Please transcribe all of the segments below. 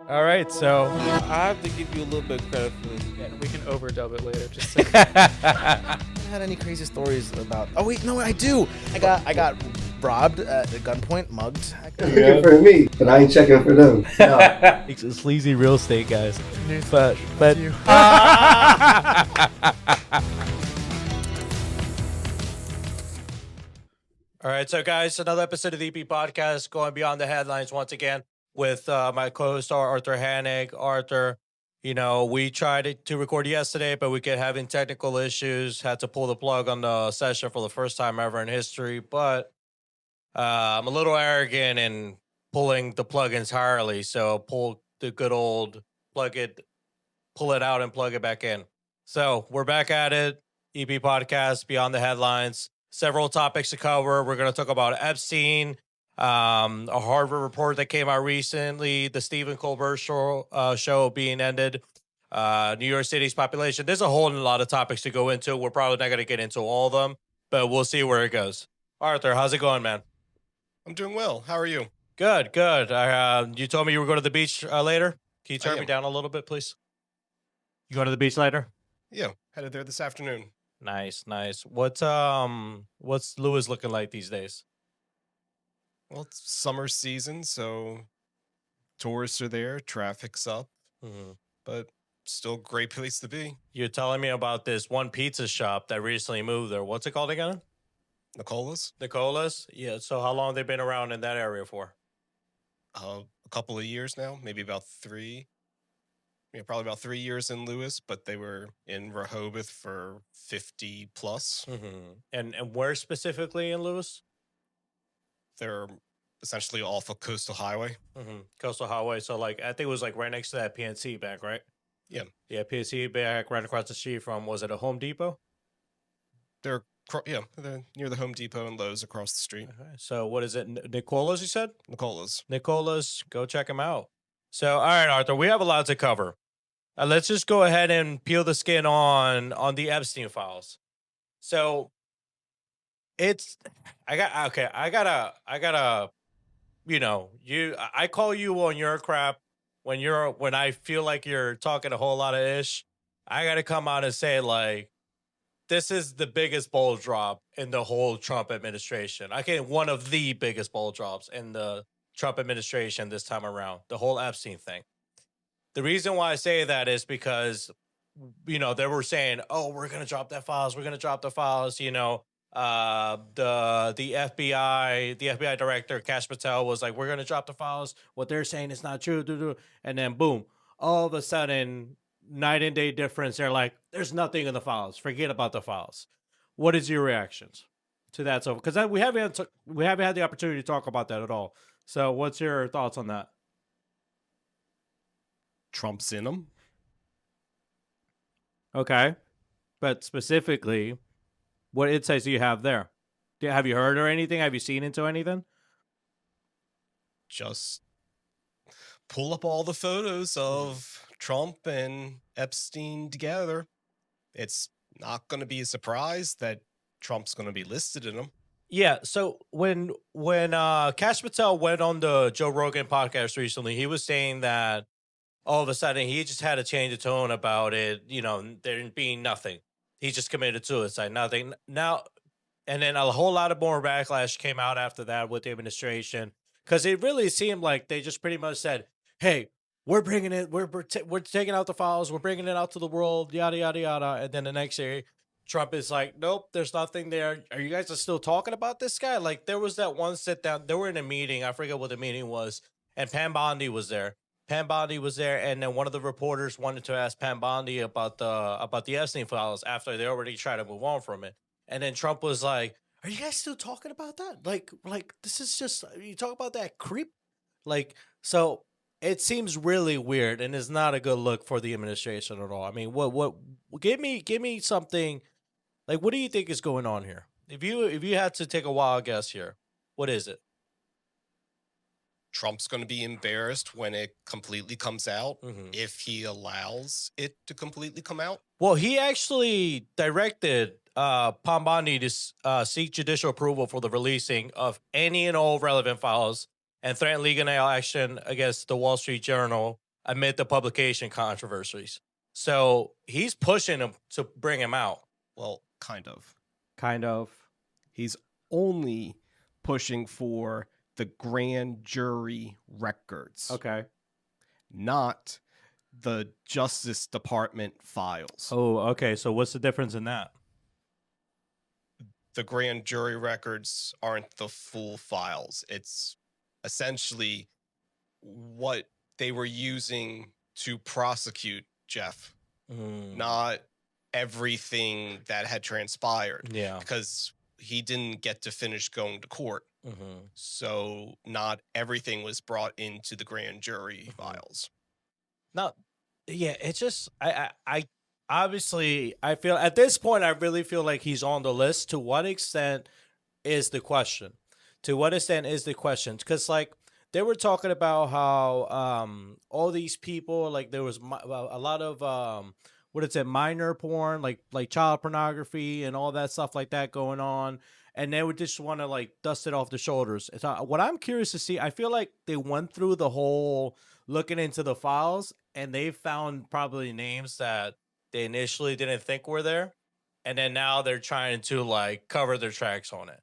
All right, so I have to give you a little bit of credit for this. Yeah, we can overdub it later. Just I haven't had any crazy stories about. Oh wait, no, I do. I got robbed at gunpoint, mugged. Checking for me, but I ain't checking for them. No. sleazy real estate guys. but you. All right, so guys, another episode of the EP podcast going beyond the headlines once again with my co-star Arthur Hannig. Arthur, we tried to record yesterday, but we kept having technical issues. Had to pull the plug on the session for the first time ever in history. But I'm a little arrogant in pulling the plug entirely, so pull the good old pull it out and plug it back in. So we're back at it. EP podcast beyond the headlines. Several topics to cover. We're going to talk about Epstein, a Harvard report that came out recently, the Stephen Colbert show being ended, New York City's population. There's a whole lot of topics to go into. We're probably not going to get into all of them, but we'll see where it goes. Arthur, how's it going, man? I'm doing well. How are you? Good, good. You told me you were going to the beach later. Can you turn me down a little bit, please? You going to the beach later? Yeah, headed there this afternoon. Nice, nice. What's Lewis looking like these days? Well, it's summer season, so tourists are there, traffic's up, but still a great place to be. You're telling me about this one pizza shop that recently moved there. What's it called again? Nicola's? Nicola's? Yeah, so how long have they been around in that area for? A couple of years now, maybe about 3. Yeah, probably about 3 years in Lewis, but they were in Rehoboth for 50 plus. And where specifically in Lewis? They're essentially off a coastal highway. Coastal highway. So I think it was right next to that PNC bank, right? Yeah. Yeah, PNC bank right across the street from, was it a Home Depot? They're near the Home Depot and Lowe's across the street. Okay. So what is it? Nicola's, you said? Nicola's. Go check them out. So, all right, Arthur, we have a lot to cover. Let's just go ahead and peel the skin on the Epstein Files. So I call you on your crap when I feel like you're talking a whole lot of ish. I gotta come out and say this is the biggest ball drop in the whole Trump administration. One of the biggest ball drops in the Trump administration this time around, the whole Epstein thing. The reason why I say that is because, they were saying, oh, we're going to drop that files. We're going to drop the files. The FBI director, Kash Patel, was like, we're going to drop the files. What they're saying is not true. And then boom, all of a sudden, night and day difference. They're like, there's nothing in the files. Forget about the files. What is your reactions to that? So, because we haven't had the opportunity to talk about that at all. So what's your thoughts on that? Trump's in them. Okay. But specifically, what insights do you have there? Have you heard or anything? Have you seen into anything? Just pull up all the photos of Trump and Epstein together. It's not going to be a surprise that Trump's going to be listed in them. Yeah, so when Kash Patel went on the Joe Rogan podcast recently, he was saying that all of a sudden he just had to change the tone about it, there being nothing. He just committed suicide, nothing. Now, and then a whole lot of more backlash came out after that with the administration, because it really seemed like they just pretty much said, hey, we're bringing it, we're taking out the files, we're bringing it out to the world, yada, yada, yada. And then the next year, Trump is like, nope, there's nothing there. Are you guys still talking about this guy? There was that one sit down. They were in a meeting. I forget what the meeting was. And Pam Bondi was there. And then one of the reporters wanted to ask Pam Bondi about the Epstein Files after they already tried to move on from it. And then Trump was like, are you guys still talking about that? Like this is just, you talk about that creep? So it seems really weird and it's not a good look for the administration at all. I mean, what give me something. What do you think is going on here? If you had to take a wild guess here, what is it? Trump's going to be embarrassed when it completely comes out, if he allows it to completely come out. Well, he actually directed Pam Bondi to seek judicial approval for the releasing of any and all relevant files and threatened legal action against the Wall Street Journal amid the publication controversies. So he's pushing him to bring him out. Well, kind of. Kind of. He's only pushing for the grand jury records, Okay. not the Justice Department files. Oh, okay. So what's the difference in that? The grand jury records aren't the full files. It's essentially what they were using to prosecute Jeff, not everything that had transpired. Yeah. Because he didn't get to finish going to court. So not everything was brought into the grand jury files. No, yeah, it's just I obviously I feel at this point I really feel like he's on the list. To what extent is the question? To what extent is the question? Because like they were talking about how all these people, like there was a lot of what is it, minor porn, like child pornography and all that stuff like that going on. And they would just want to like dust it off the shoulders. What I'm curious to see, I feel like they went through the whole looking into the files and they found probably names that they initially didn't think were there. And then now they're trying to like cover their tracks on it.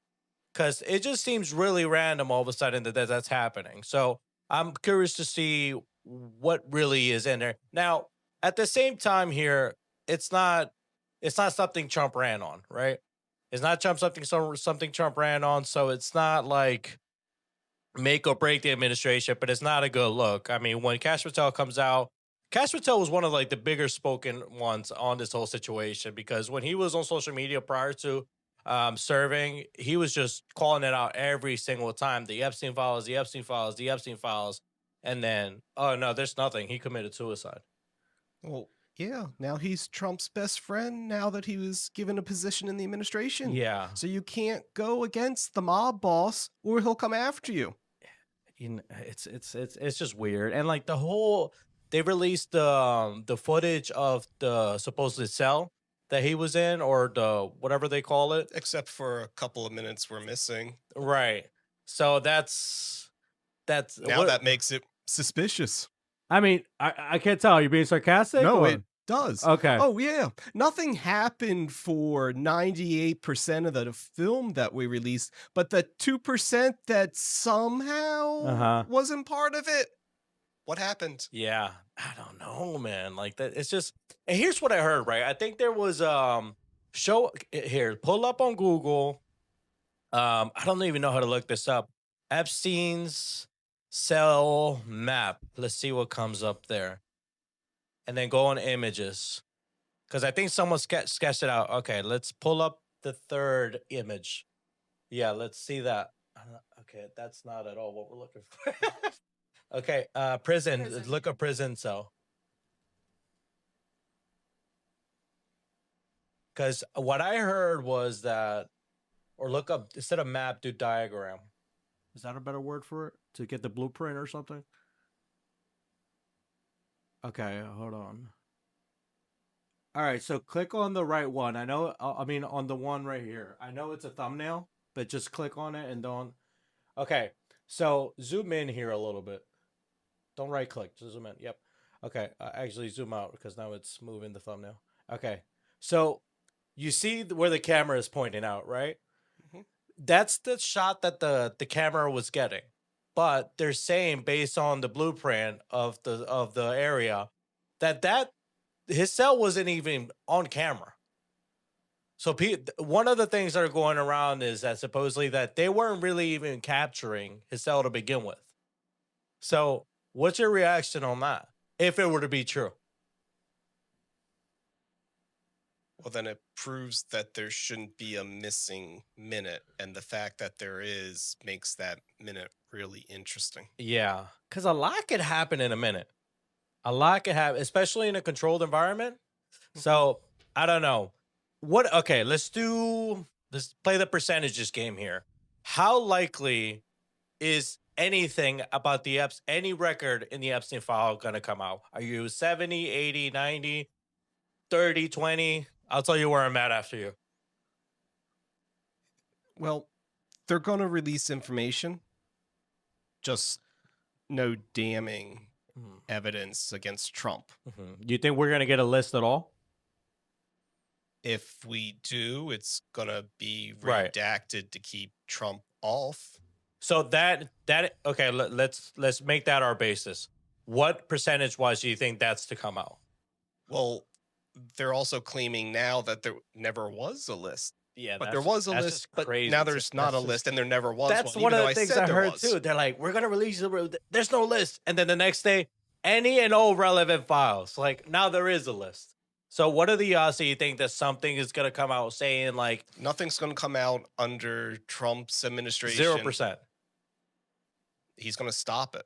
Because it just seems really random all of a sudden that's happening. So I'm curious to see what really is in there. Now, at the same time here, it's not something Trump ran on, right? It's not something Trump ran on, so it's not like make or break the administration, but it's not a good look. I mean, when Cash Patel comes out, Cash Patel was one of like the bigger spoken ones on this whole situation because when he was on social media prior to serving, he was just calling it out every single time. The Epstein Files, the Epstein Files, the Epstein Files. And then, oh no, there's nothing. He committed suicide. Well, yeah, now he's Trump's best friend now that he was given a position in the administration. Yeah. So you can't go against the mob boss or he'll come after you. It's just weird. And like they released the footage of the supposed cell that he was in, or the whatever they call it. Except for a couple of minutes we're missing. Right. So that's now that makes it suspicious. I mean, I can't tell. Are you being sarcastic? No, or? it does. Okay. Oh, yeah. Nothing happened for 98% of the film that we released, but the 2% that somehow wasn't part of it. What happened? Yeah, I don't know, man. Like that, it's just. And here's what I heard. Right, I think there was show here. Pull up on Google. I don't even know how to look this up. Epstein's cell map. Let's see what comes up there. And then go on images. Because I think someone sketched it out. Okay, let's pull up the third image. Yeah, let's see that. Okay, that's not at all what we're looking for. Okay, prison. Look at prison cell. Because what I heard was that, or look up, instead of map, do diagram. Is that a better word for it? To get the blueprint or something? Okay, hold on. All right, so click on the right one. I know, I mean, on the one right here. I know it's a thumbnail, but just click on it and don't. Okay, so zoom in here a little bit. Don't right click, just zoom in. Yep. Okay, actually zoom out because now it's moving the thumbnail. Okay, so you see where the camera is pointing out, right? That's the shot that the camera was getting. But they're saying based on the blueprint of the area that his cell wasn't even on camera. So one of the things that are going around is that supposedly that they weren't really even capturing his cell to begin with. So what's your reaction on that, if it were to be true? Well, then it proves that there shouldn't be a missing minute. And the fact that there is makes that minute really interesting. Yeah, because a lot could happen in a minute. A lot could happen, especially in a controlled environment. So I don't know. Okay, let's play the percentages game here. How likely is anything about any record in the Epstein file going to come out? Are you 70, 80, 90, 30, 20? I'll tell you where I'm at after you. Well, they're going to release information. Just no damning evidence against Trump. Do you think we're gonna get a list at all? If we do, it's gonna be Right. redacted to keep Trump off. So okay, let's make that our basis. What percentage wise do you think that's to come out? Well, they're also claiming now that there never was a list. Yeah, But there was a that's list, just but crazy. now there's not a list, and there never was That's one. one even of though the things said I there heard was. too. They're like, we're gonna release there's no list, and then the next day, any and all relevant files. Like now there is a list. So what are the odds that you think that something is gonna come out saying like Nothing's going to come out under Trump's administration. 0%? He's going to stop it.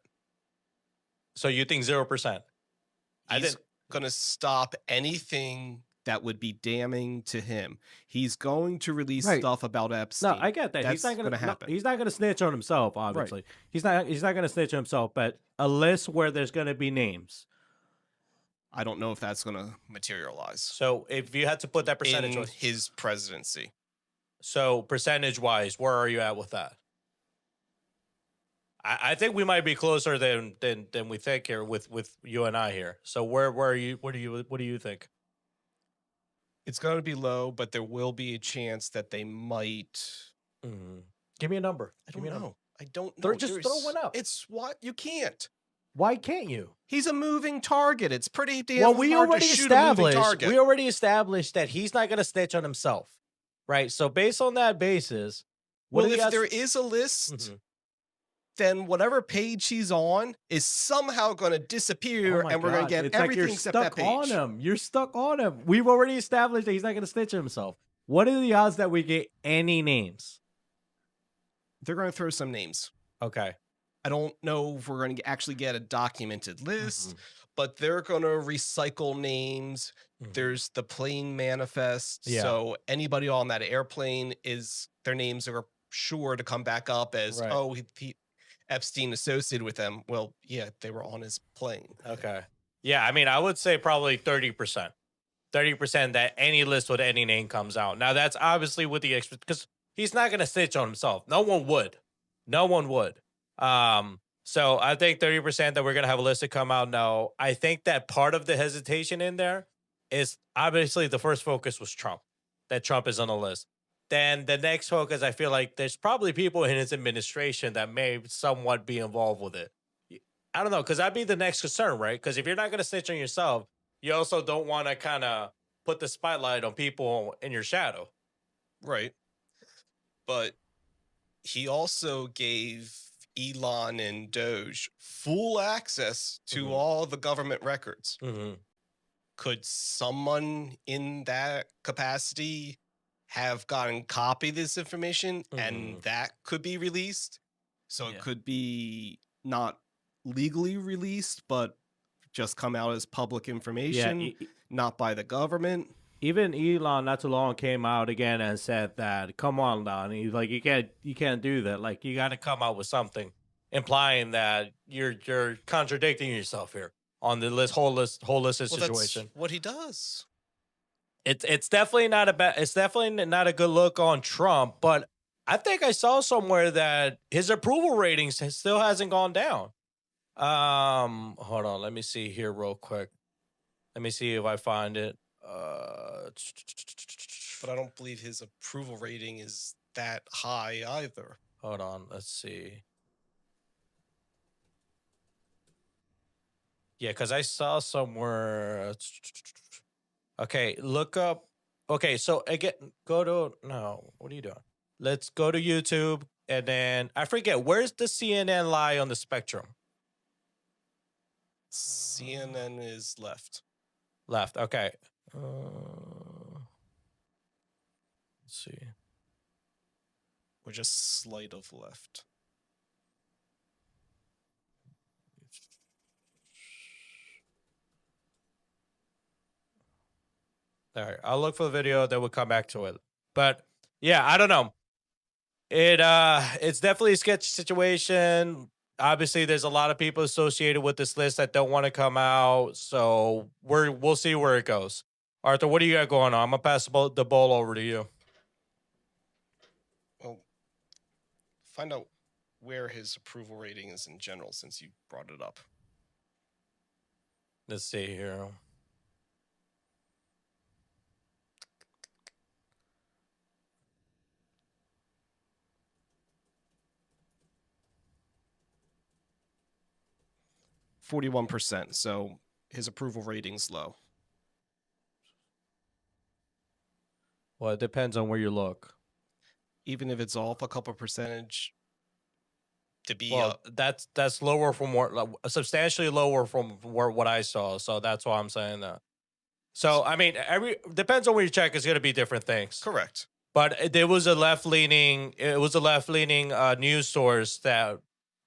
So you think 0%? He's going to stop anything that would be damning to him. He's going to release stuff about Epstein. No, I get that. That's he's not gonna happen. he's not gonna snitch on himself, obviously. He's not gonna snitch on himself, but a list where there's gonna be names. I don't know if that's going to materialize. So if you had to put that percentage in on his presidency. So percentage wise, where are you at with that? I think we might be closer than we think here with you and I here. So where are you? What do you think? It's going to be low, but there will be a chance that they might. Give me a number. I don't know. I don't know. Just throw one out. It's what you can't. Why can't you? He's a moving target. It's pretty damn Well, we hard already to shoot a moving established. target. We already established that he's not going to snitch on himself, right? So based on that basis, well, if there is a list, then whatever page he's on is somehow going to disappear, and we're going to get everything except that page. On him. You're stuck on him. We've already established that he's not going to snitch on himself. What are the odds that we get any names? They're going to throw some names. Okay. I don't know if we're going to actually get a documented list, but they're going to recycle names. There's the plane manifest. Yeah. So anybody on that airplane their names are sure to come back up as, Epstein associated with them. Well, yeah, they were on his plane. Okay. Yeah, I mean, I would say probably 30%. 30% that any list with any name comes out. Now, that's obviously with the because he's not going to snitch on himself. No one would. So I think 30% that we're going to have a list to come out. No, I think that part of the hesitation in there is obviously the first focus was Trump, that Trump is on the list. Then the next focus, I feel like there's probably people in his administration that may somewhat be involved with it. I don't know, because that'd be the next concern, right? Because if you're not going to snitch on yourself, you also don't want to kind of put the spotlight on people in your shadow. Right. But he also gave Elon and Doge full access to all the government records. Could someone in that capacity have gotten copy of this information and that could be released? So it could be not legally released, but just come out as public information, not by the government. Even Elon not too long came out again and said that, come on, Don. He's like, you can't do that. Like, You got to come out with something implying that you're contradicting yourself here on the holistic situation. That's what he does. It's definitely not a good look on Trump, but I think I saw somewhere that his approval ratings still hasn't gone down. Hold on, let me see here real quick. Let me see if I find it. But I don't believe his approval rating is that high either. Hold on, let's see. Yeah, because I saw somewhere. Okay, look up. Okay, so again, what are you doing? Let's go to YouTube, and then I forget, where's the CNN lie on the spectrum? CNN is left. Left, okay. Let's see. Or just slight of left. All right, I'll look for the video, then we'll come back to it. But yeah, I don't know. It's definitely a sketchy situation. Obviously, there's a lot of people associated with this list that don't want to come out. So we'll see where it goes. Arthur, what do you got going on? I'm gonna pass the ball over to you. Well, find out where his approval rating is in general, since you brought it up. Let's see here. %41%. So his approval rating's low. Well, it depends on where you look. Even if it's off a couple percentage to be Well, that's lower from substantially lower from what I saw. So that's why I'm saying that. So I mean, depends on where you check. It's going to be different things. correct. But there was a left leaning. It was a left leaning news source that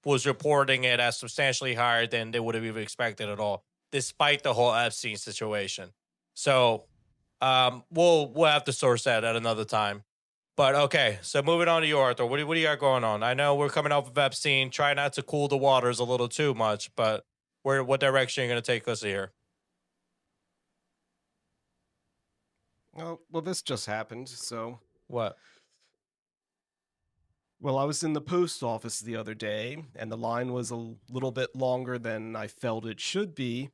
was reporting it as substantially higher than they would have even expected at all, despite the whole Epstein situation. So, we'll have to source that at another time. But okay, so moving on to you, Arthur. What do you got going on? I know we're coming off of Epstein. Try not to cool the waters a little too much, but what direction are you going to take us here? Oh, well, this just happened. So, What? well, I was in the post office the other day, and the line was a little bit longer than I felt it should be.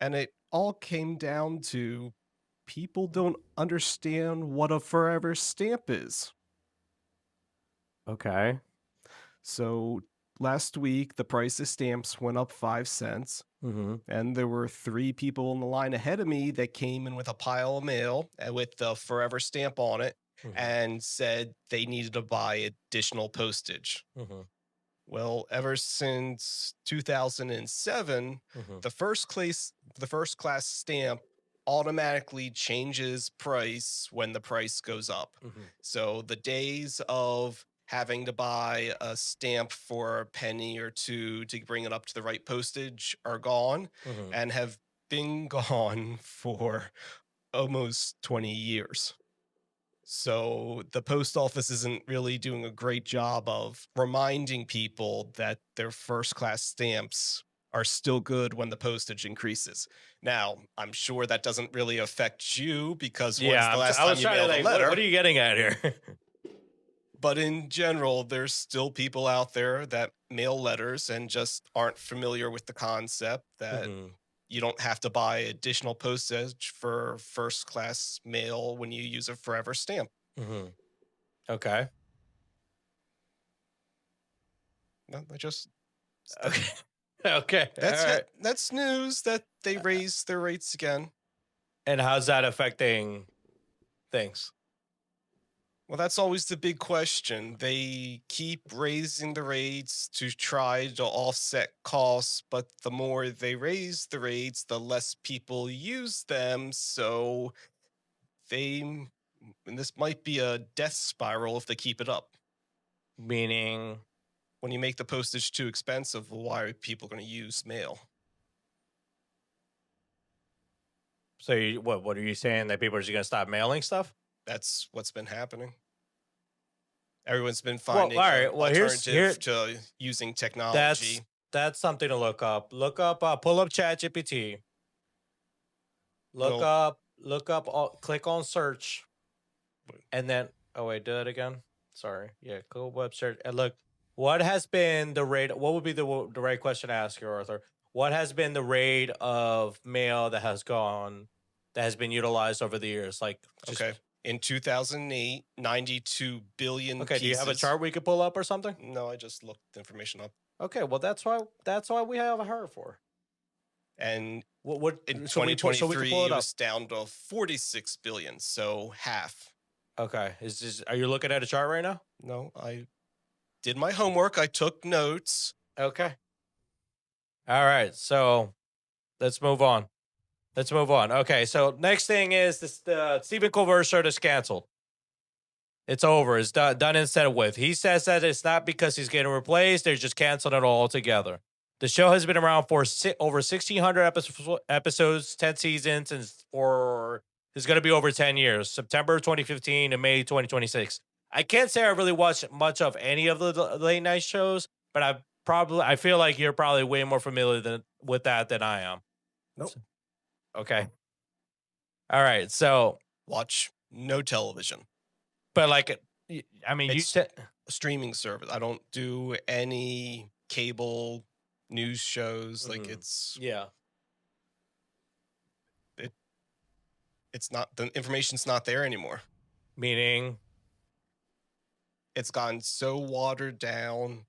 And it all came down to people don't understand what a forever stamp is. Okay. So last week, the price of stamps went up 5 cents. Mm-hmm. And there were 3 people in the line ahead of me that came in with a pile of mail with the forever stamp on it and said they needed to buy additional postage. Mm-hmm. Well, ever since 2007, the first class stamp automatically changes price when the price goes up. So the days of having to buy a stamp for a penny or two to bring it up to the right postage are gone and have been gone for almost 20 years. So the post office isn't really doing a great job of reminding people that their first class stamps are still good when the postage increases. Now, I'm sure that doesn't really affect you because when's the last time you mailed a letter? What are you getting at here? But in general, there's still people out there that mail letters and just aren't familiar with the concept that you don't have to buy additional postage for first class mail when you use a forever stamp. Okay. No, I just Okay. Okay. that's all right. it. That's news that they raised their rates again. And how's that affecting things? Well, that's always the big question. They keep raising the rates to try to offset costs, but the more they raise the rates, the less people use them. So and this might be a death spiral if they keep it up. Meaning, when you make the postage too expensive, why are people going to use mail? so what are you saying, that people are just going to stop mailing stuff? That's what's been happening. Everyone's been finding all right. an Well, alternative to using technology. That's something to look up. Pull up ChatGPT. Click on search, and then do it again. Sorry, yeah, go web search and look. What has been the rate? What would be the right question to ask you, Arthur? What has been the rate of mail that has been utilized over the years? Like, okay, in 2008, 92 billion. Okay, pieces. do you have a chart we could pull up or something? No, I just looked the information up. Okay, well that's why we have her for. And what in so 2023 it was down to 46 billion, so half. Okay, are you looking at a chart right now? No, I did my homework. I took notes. Okay. All right, so let's move on. Okay, so next thing is the Stephen Colbert show is canceled. It's over. It's done and said with. He says that it's not because he's getting replaced. They're just canceling it all altogether. The show has been around for over 1,600 episodes, 10 seasons, and it's going to be over 10 years, September 2015 to May 2026. I can't say I really watched much of any of the late night shows, but I feel like you're probably way more familiar with that than I am. Nope. Okay. All right. So watch no television. But like, I mean, you said a streaming service. I don't do any cable news shows. Like it's it's not, the information's not there anymore. Meaning, It's gotten so watered down.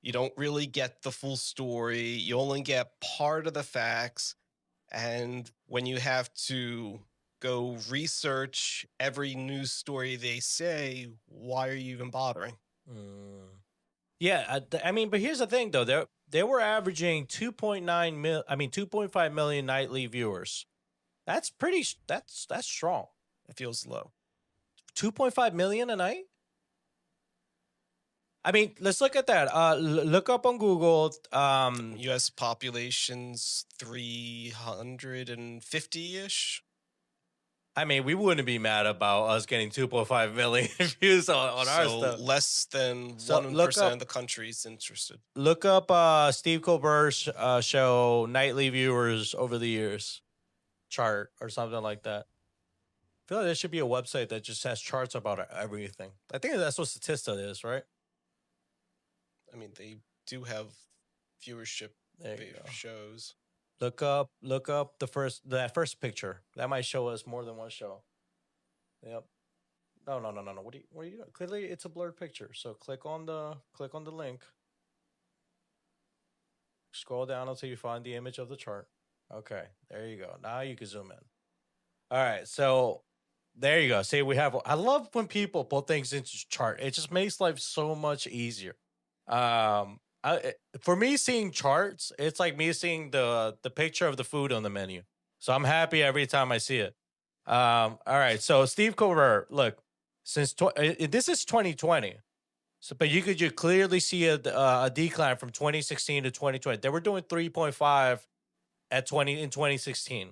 You don't really get the full story. You only get part of the facts. And when you have to go research every news story they say, why are you even bothering? yeah, I mean, but here's the thing though. They were averaging 2.5 million nightly viewers. That's pretty. That's strong. It feels low. 2.5 million a night. I mean, let's look at that. Look up on Google. U.S. population's 350-ish. I mean, we wouldn't be mad about us getting 2.5 million views on our So stuff. less than So 1% of the country's interested. Look up Steve Colbert's show nightly viewers over the years chart or something like that. I feel like there should be a website that just has charts about everything. I think that's what Statista is, right? I mean, they do have viewership There you go. shows. Look up that first picture. That might show us more than one show. Yep. No. What are you doing? Clearly it's a blurred picture. So click on the link. Scroll down until you find the image of the chart. Okay, there you go. Now you can zoom in. All right, so there you go. See, I love when people put things into chart. It just makes life so much easier. For me, seeing charts, it's like me seeing the picture of the food on the menu. So I'm happy every time I see it. All right, so Steve Colbert, look, since this is 2020, so but you could clearly see a decline from 2016 to 2020. They were doing 3.5 in 2016.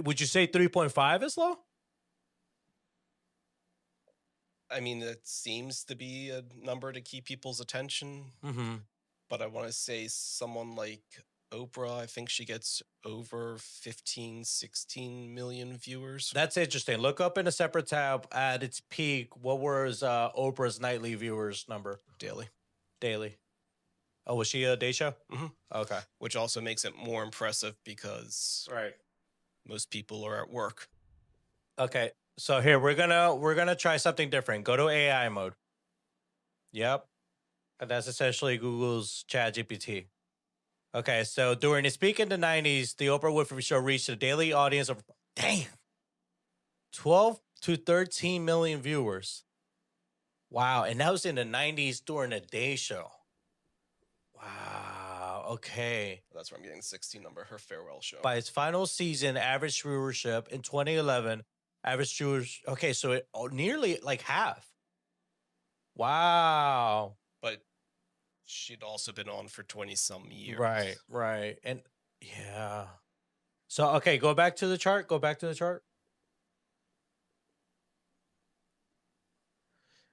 Would you say 3.5 is low? I mean, it seems to be a number to keep people's attention. Mm-hmm. But I want to say someone like Oprah, I think she gets over 15, 16 million viewers. That's interesting. Look up in a separate tab at its peak. What was Oprah's nightly viewers number? Daily. Oh, was she a day show? Mm-hmm. Okay. Which also makes it more impressive because most people are at work. Okay. So here we're gonna try something different. Go to AI mode. Yep. And that's essentially Google's ChatGPT. Okay, so during its peak in the 90s, the Oprah Winfrey Show reached a daily audience of 12 to 13 million viewers. Wow, and that was in the 90s during a day show. Wow, okay. That's where I'm getting the 16 number, her farewell show. By its final season, average viewership in 2011, average viewers, okay, so it nearly like half. Wow. But she'd also been on for 20-some years. Right. And yeah. So, okay, go back to the chart.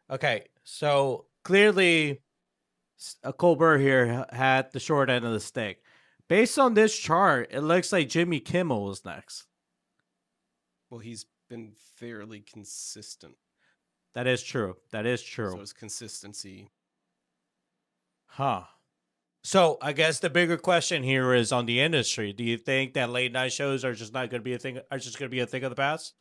Okay, so clearly Colbert here had the short end of the stick. Based on this chart, it looks like Jimmy Kimmel was next. Well, he's been fairly consistent. That is true. So it's consistency. Huh. So I guess the bigger question here is on the industry. Do you think that late night shows are just not going to be a thing? Are just going to be a thing of the past?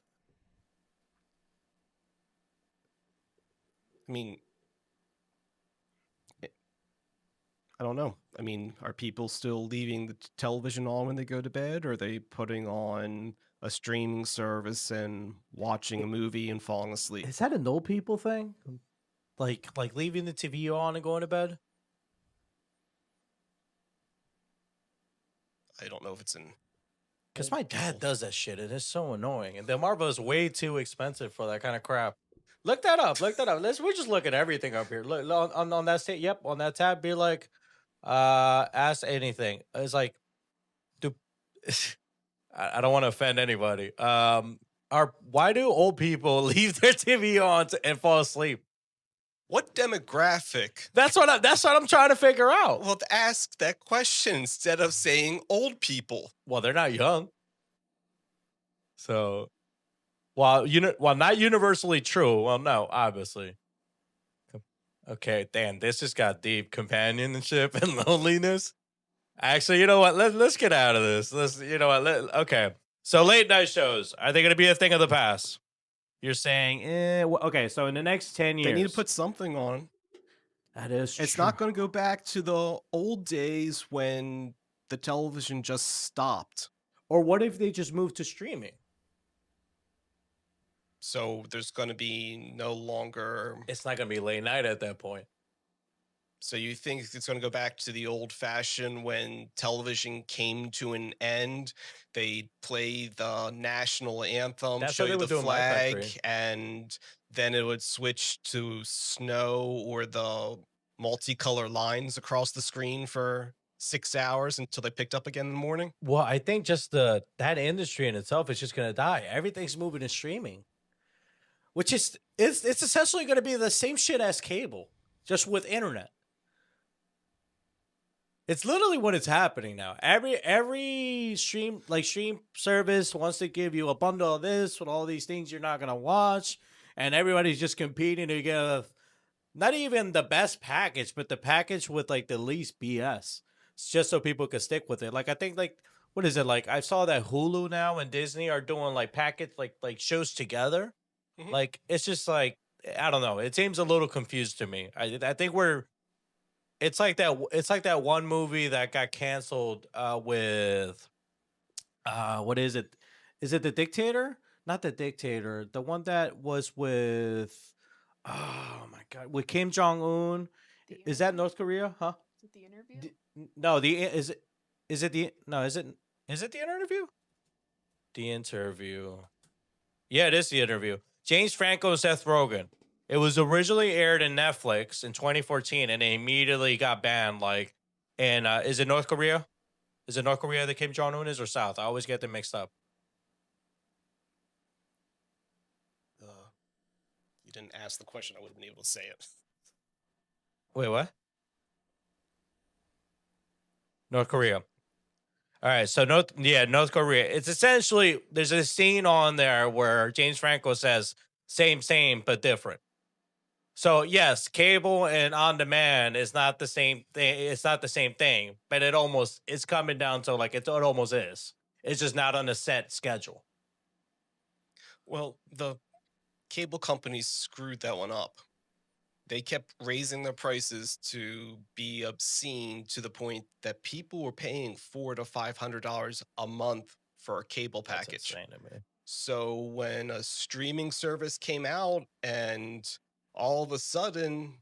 I mean, I don't know. I mean, are people still leaving the television on when they go to bed? Or are they putting on a streaming service and watching a movie and falling asleep? Is that an old people thing? Like leaving the TV on and going to bed? I don't know if it's in. Because my dad does that shit, and it's so annoying. And the Marvel is way too expensive for that kind of crap. Look that up. We're just looking at everything up here. Look on that state. Yep, on that tab. Be like, ask anything. It's like, I don't want to offend anybody. Why do old people leave their TV on and fall asleep? What demographic? That's what I'm trying to figure out. Well, to ask that question instead of saying old people. Well, they're not young. So, while not universally true. Well, no, obviously. Okay, damn, this just got deep. Companionship and loneliness. Actually, you know what? Let's get out of this. Okay. So late night shows, are they going to be a thing of the past? You're saying, okay, so in the next 10 years. They need to put something on. That is It's true. not going to go back to the old days when the television just stopped. Or what if they just move to streaming? So there's going to be no longer. It's not going to be late night at that point. So you think it's going to go back to the old fashioned when television came to an end? They'd play the national anthem, That's show what they you would the do in my flag, country. and then it would switch to snow or the multicolor lines across the screen for 6 hours until they picked up again in the morning. Well, I think just that industry in itself is just going to die. Everything's moving to streaming, which is it's essentially going to be the same shit as cable, just with internet. It's literally what is happening now. Every stream service wants to give you a bundle of this with all these things you're not gonna watch, and everybody's just competing to get not even the best package, but the package with like the least BS. It's just so people can stick with it. Like I think what is it like? I saw that Hulu now and Disney are doing like package like shows together. Mhm. Like it's just like I don't know. It seems a little confused to me. I think we're. It's like that one movie that got canceled with what is it? Is it The Dictator? Not The Dictator. The one that was with oh my god, with Kim Jong Un. Is that North Korea? Huh? Is it the interview? No, is it the no, is it the interview? The interview. Yeah, it is the interview. James Franco and Seth Rogen. It was originally aired in Netflix in 2014, and it immediately got banned. Like, and is it North Korea? Is it North Korea that Kim Jong Un is, or South? I always get them mixed up. You didn't ask the question. I would have been able to say it. Wait, what? North Korea. All right, so North Korea. It's essentially there's a scene on there where James Franco says same, but different. So yes, cable and on demand is not the same thing. It's not the same thing, but it's coming down to like it almost is. It's just not on a set schedule. Well, the cable companies screwed that one up. They kept raising their prices to be obscene to the point that people were paying $400 to $500 a month for a cable package. That's insane to me. So when a streaming service came out and all of a sudden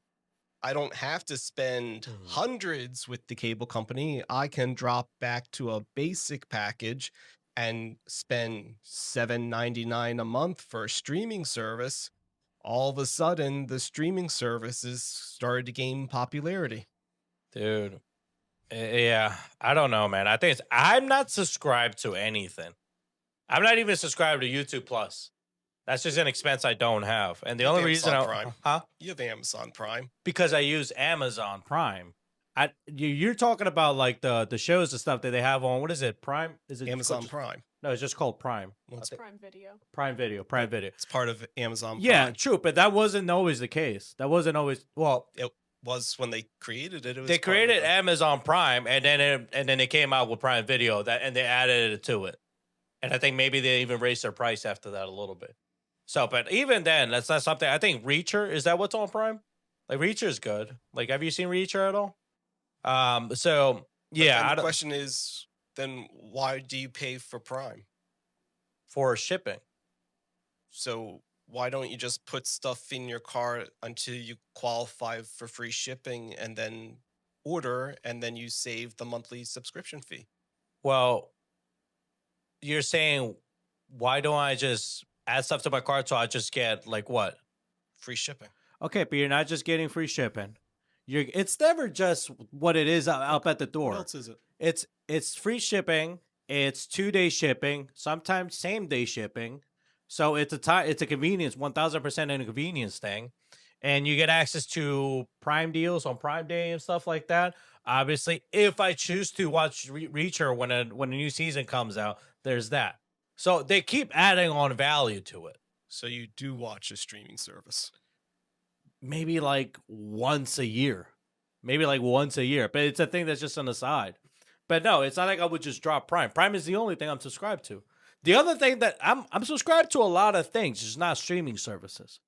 I don't have to spend hundreds with the cable company, I can drop back to a basic package and spend $7.99 a month for a streaming service. All of a sudden, the streaming services started to gain popularity. Dude, yeah, I don't know, man. I'm not subscribed to anything. I'm not even subscribed to YouTube Plus. That's just an expense I don't have, and the only reason Prime. You have Amazon Prime because I use Amazon Prime. You're talking about like the shows and stuff that they have on. What is it? Prime? Is it Amazon Prime? No, it's just called Prime. Well, it's Prime Video. Prime Video. It's part of Amazon Prime. Yeah, true, but that wasn't always the case. That wasn't always It was when they created it. They created Amazon Prime, and then it came out with Prime Video and they added it to it. And I think maybe they even raised their price after that a little bit. So, but even then, that's not something. I think Reacher, is that what's on Prime? Like Reacher is good. Like, have you seen Reacher at all? So yeah. The question is, then why do you pay for Prime? For shipping. So why don't you just put stuff in your cart until you qualify for free shipping and then order, and then you save the monthly subscription fee? Well, you're saying, why don't I just add stuff to my cart so I just get like what? Free shipping. Okay, but you're not just getting free shipping. It's never just what it is up at the door. What else is it? It's free shipping. It's 2-day shipping. Sometimes same-day shipping. So it's a convenience, 1,000% a convenience thing, and you get access to Prime deals on Prime Day and stuff like that. Obviously, if I choose to watch Reacher when a new season comes out, there's that. So they keep adding on value to it. So you do watch a streaming service? Maybe like once a year. But it's a thing that's just on the side. But no, it's not like I would just drop Prime. Prime is the only thing I'm subscribed to. The other thing that I'm subscribed to a lot of things, just not streaming services.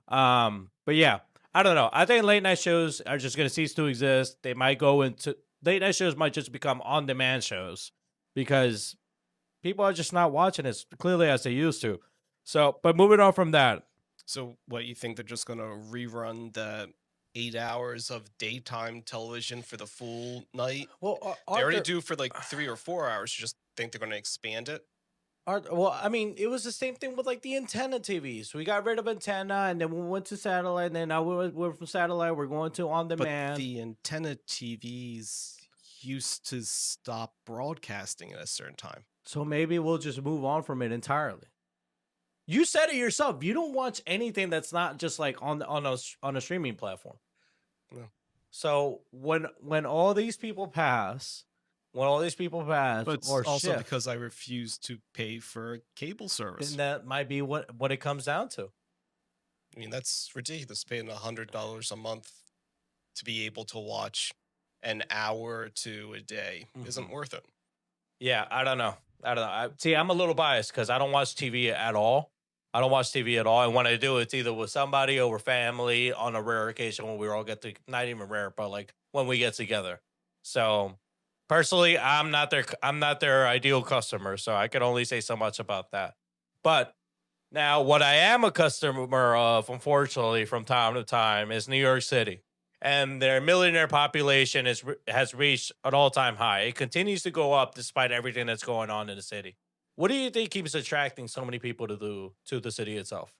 But yeah, I don't know. I think late night shows are just gonna cease to exist. They might go into late night shows might just become on demand shows because people are just not watching as clearly as they used to. So, but moving on from that, So what, you think they're just going to rerun the 8 hours of daytime television for the full night? well, They already do for like 3 or 4 hours. You just think they're going to expand it? well, I mean, it was the same thing with like the antenna TVs. We got rid of antenna, and then we went to satellite, and then now we're from satellite. We're going to on But demand. the antenna TVs used to stop broadcasting at a certain time. So maybe we'll just move on from it entirely. You said it yourself. You don't watch anything that's not just like on a streaming platform. No. So when all these people pass, But or also shift, because I refuse to pay for a cable service. then that might be what it comes down to. I mean, that's ridiculous, paying $100 a month to be able to watch an hour or two a day isn't worth it. Yeah, I don't know. See, I'm a little biased because I don't watch TV at all. And when I do, it's either with somebody or with family on a rare occasion when we all get to, not even rare, but like when we get together. So personally, I'm not their ideal customer, so I can only say so much about that. But now, what I am a customer of, unfortunately, from time to time, is New York City. And their millionaire population has reached an all-time high. It continues to go up despite everything that's going on in the city. What do you think keeps attracting so many people to the city itself?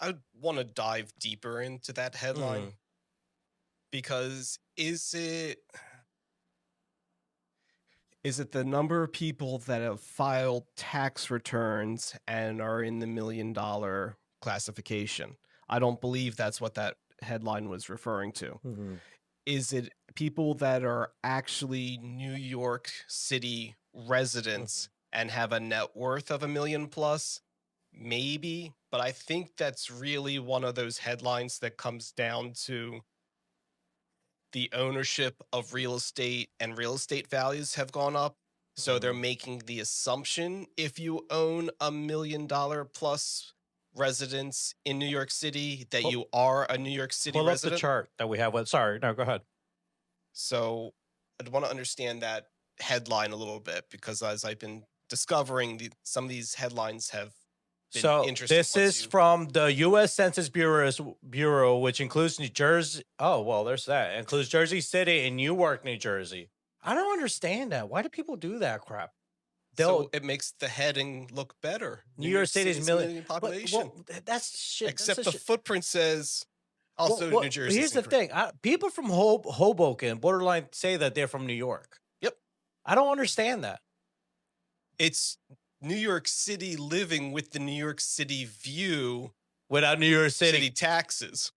I want to dive deeper into that headline because is it the number of people that have filed tax returns and are in the $1 million classification? I don't believe that's what that headline was referring to. Is it people that are actually New York City residents and have a net worth of $1 million plus? Maybe, but I think that's really one of those headlines that comes down to the ownership of real estate, and real estate values have gone up. So they're making the assumption if you own $1 million plus residence in New York City that you are a New York City Pull up resident. the chart that we have. Sorry, no, go ahead. So I'd want to understand that headline a little bit because as I've been discovering, some of these headlines have been So interesting. this is from the U.S. Census Bureau, which includes New Jersey. Oh, well, there's that. It includes Jersey City and Newark, New Jersey. I don't understand that. Why do people do that crap? So it makes the heading look better. New York City's million population. That's shit. Except the footprint says also New Jersey. Here's the thing. People from Hoboken, borderline, say that they're from New York. Yep. I don't understand that. It's New York City living with the New York City view without New York City taxes.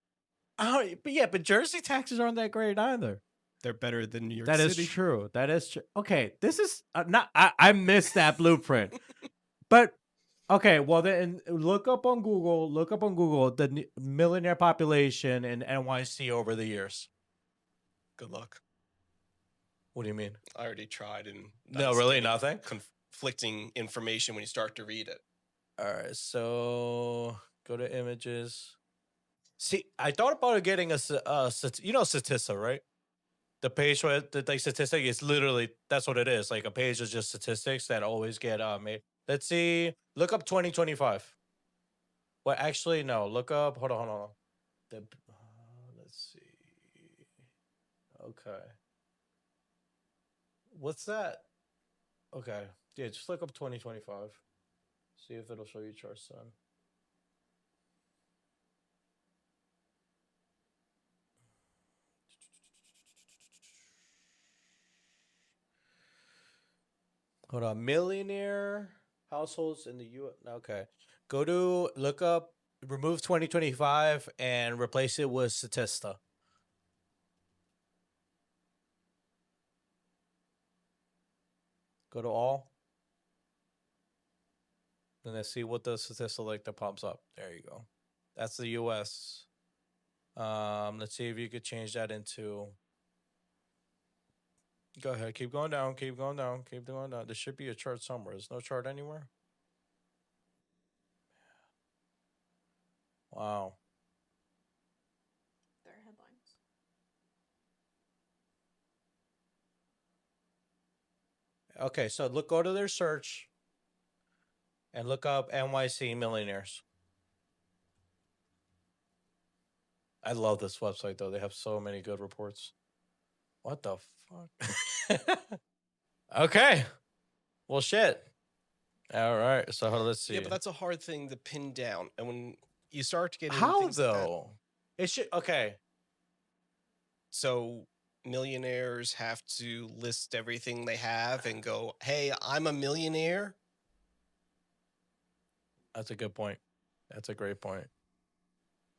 But Jersey taxes aren't that great either. They're better than New York City. City. That is true. Okay, this is not. I missed that blueprint. But okay, well then look up on Google the millionaire population in NYC over the years. Good luck. What do you mean? I already tried and no, really nothing. Conflicting information when you start to read it. All right, so go to images. See, I thought about getting Statista, right? The page where the statistic is literally, that's what it is. Like a page is just statistics that always get made. Let's see. Look up 2025. Well, actually, no. Look up. Hold on. Let's see. Okay. What's that? Okay. Yeah, just look up 2025. See if it'll show you charts then. Hold on. Millionaire households in the U.S. Okay. Look up, remove 2025 and replace it with Statista. Go to all. And then see what the Statista like that pops up. There you go. That's the U.S. Let's see if you could change that into... Go ahead. Keep going down. Keep going down. Keep going down. There should be a chart somewhere. There's no chart anywhere. Wow. Their headlines. Okay, so go to their search and look up NYC Millionaires. I love this website though. They have so many good reports. What the fuck? Okay. Well, shit. All right. So let's see. Yeah, but that's a hard thing to pin down. And when you start to get into How things like that, though? It should. Okay. so millionaires have to list everything they have and go, "Hey, I'm a millionaire." That's a good point. That's a great point.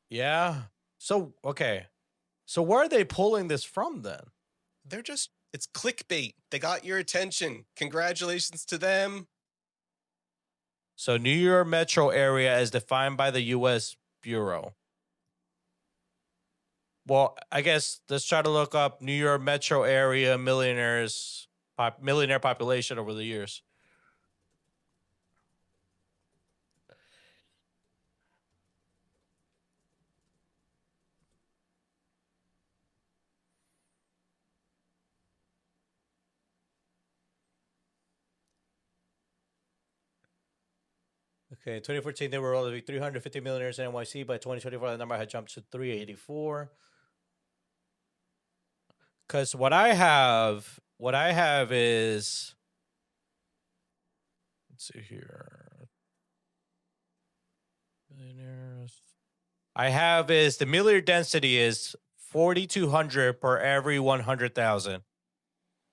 Yeah. So okay. So where are they pulling this from then? They're just, it's clickbait. They got your attention. Congratulations to them. So New York metro area as defined by the U.S. Bureau. Well, I guess let's try to look up New York metro area millionaire population over the years. Okay, 2014, there were only 350 millionaires in NYC. By 2024, the number had jumped to 384. Because what I have is, let's see here, millionaires. I have is the millionaire density is 4,200 per every 100,000.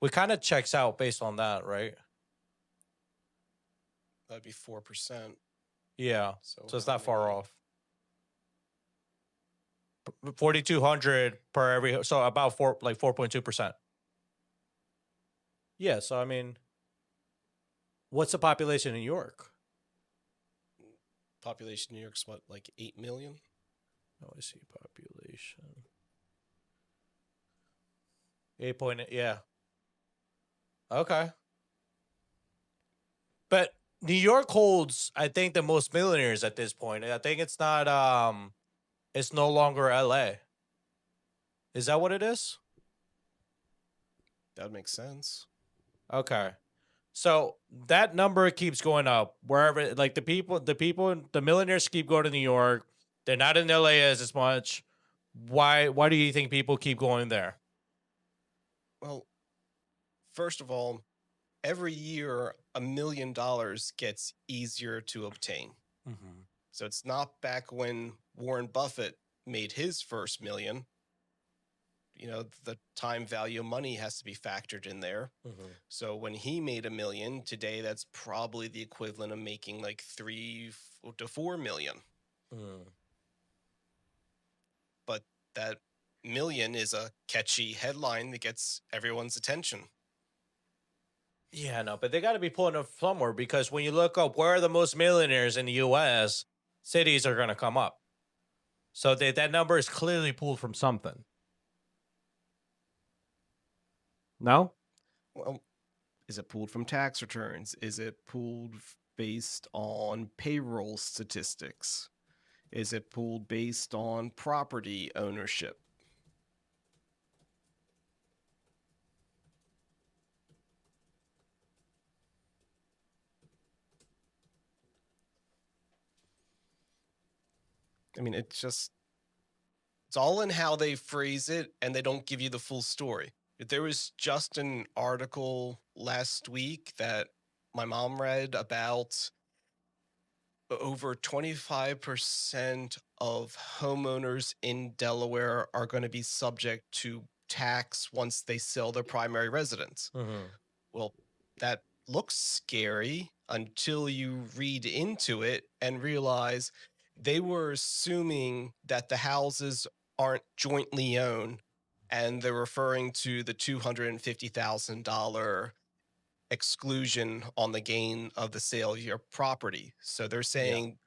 We kind of checks out based on that, right? That'd be 4%. Yeah. So it's how not far many- off. 4,200 per every, so about 4.2%. Yeah, so I mean, what's the population in New York? Population in New York's what, like 8 million? Oh, I see population. 8.8, yeah. Okay. But New York holds, I think, the most millionaires at this point. I think it's not it's no longer LA. Is that what it is? That makes sense. Okay. So that number keeps going up wherever, like the millionaires keep going to New York. They're not in LA as much. Why do you think people keep going there? Well, first of all, every year $1 million gets easier to obtain. Mm-hmm. So it's not back when Warren Buffett made his first million. You know, the time value of money has to be factored in there. Mm-hmm. So when he made $1 million, today that's probably the equivalent of making like 3 to 4 million. Mm. But that million is a catchy headline that gets everyone's attention. Yeah, no, but they got to be pulling up somewhere, because when you look up where are the most millionaires in the U.S., cities are going to come up. So that number is clearly pulled from something. No? Well, is it pulled from tax returns? Is it pulled based on payroll statistics? Is it pulled based on property ownership? I mean, it's all in how they phrase it, and they don't give you the full story. There was just an article last week that my mom read about over 25% of homeowners in Delaware are going to be subject to tax once they sell their primary residence. Mm-hmm. Well, that looks scary until you read into it and realize they were assuming that the houses aren't jointly owned, and they're referring to the $250,000 exclusion on the gain of the sale of your property. So they're saying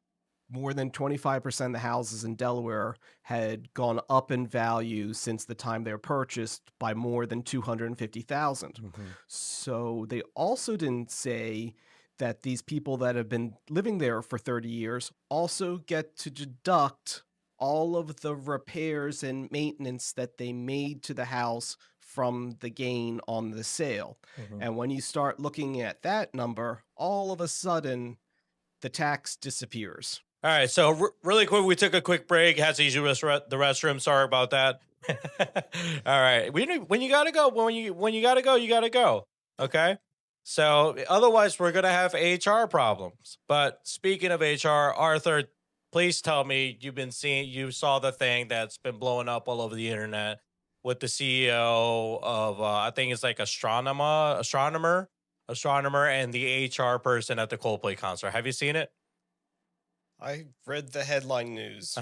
more than 25% of the houses in Delaware had gone up in value since the time they were purchased by more than 250,000. So they also didn't say that these people that have been living there for 30 years also get to deduct all of the repairs and maintenance that they made to the house from the gain on the sale. And when you start looking at that number, all of a sudden the tax disappears. All right, so really quick, we took a quick break. Had to use the restroom. Sorry about that. All right, when you gotta go, when you gotta go, you gotta go. Okay, so otherwise we're gonna have HR problems. But speaking of HR, Arthur, please tell me you saw the thing that's been blowing up all over the internet with the CEO of I think it's like astronomer, and the HR person at the Coldplay concert. Have you seen it? I read the headline news.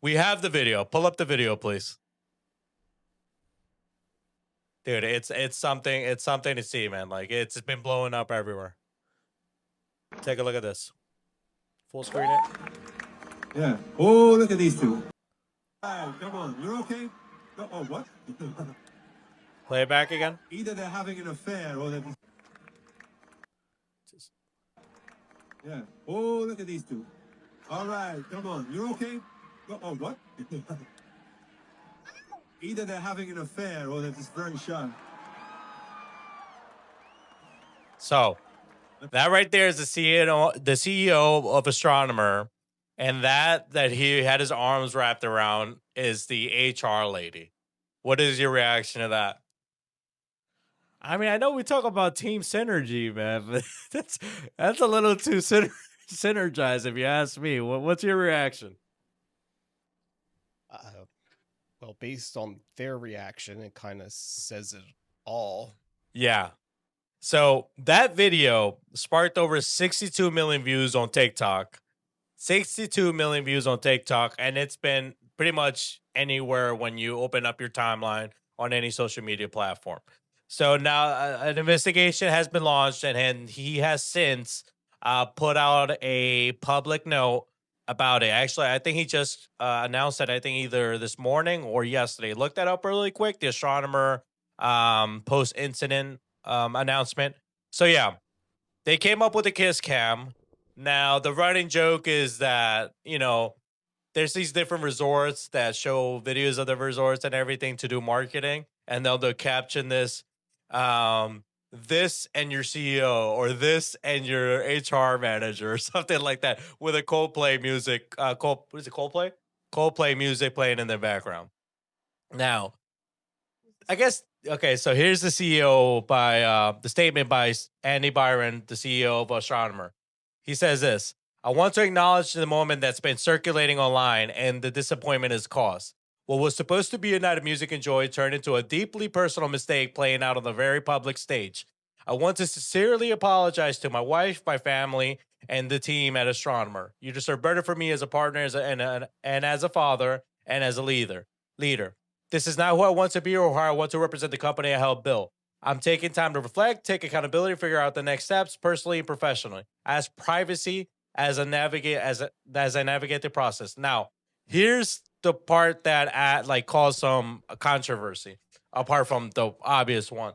We have the video. Pull up the video, please. Dude, it's something to see, man. Like, it's been blowing up everywhere. Take a look at this. Full screen it. Yeah. Oh, look at these two. Wow, come on. You're okay? Oh, what? Play it back again. Either they're having an affair or they're... Yeah. Oh, look at these two. All right, come on. You're okay? Oh, what? Either they're having an affair or they're just very shy. So, that right there is the CEO of Astronomer, and that he had his arms wrapped around is the HR lady. What is your reaction to that? I mean, I know we talk about team synergy, man, but that's a little too synergized, if you ask me. What's your reaction? Well, based on their reaction, it kind of says it all. Yeah. So that video sparked over 62 million views on TikTok. 62 million views on TikTok, and it's been pretty much anywhere when you open up your timeline on any social media platform. So now an investigation has been launched, and he has since put out a public note about it. Actually, I think he just announced that, I think either this morning or yesterday. Look that up really quick, the Astronomer post-incident announcement. So yeah, they came up with a kiss cam. Now, the running joke is that, there's these different resorts that show videos of the resorts and everything to do marketing, and they'll caption this, this and your CEO, or this and your HR manager, or something like that, with a Coldplay music, what is it, Coldplay? Coldplay music playing in the background. Now, I guess, okay, so here's the CEO the statement by Andy Byron, the CEO of Astronomer. He says this: I want to acknowledge the moment that's been circulating online and the disappointment it's caused. What was supposed to be a night of music and joy turned into a deeply personal mistake playing out on the very public stage. I want to sincerely apologize to my wife, my family, and the team at Astronomer. You deserve better from me as a partner, and as a father, and as a leader. This is not who I want to be or how I want to represent the company I helped build. I'm taking time to reflect, take accountability, figure out the next steps personally and professionally. As privacy as I navigate the process. Now, here's the part that caused some controversy, apart from the obvious one.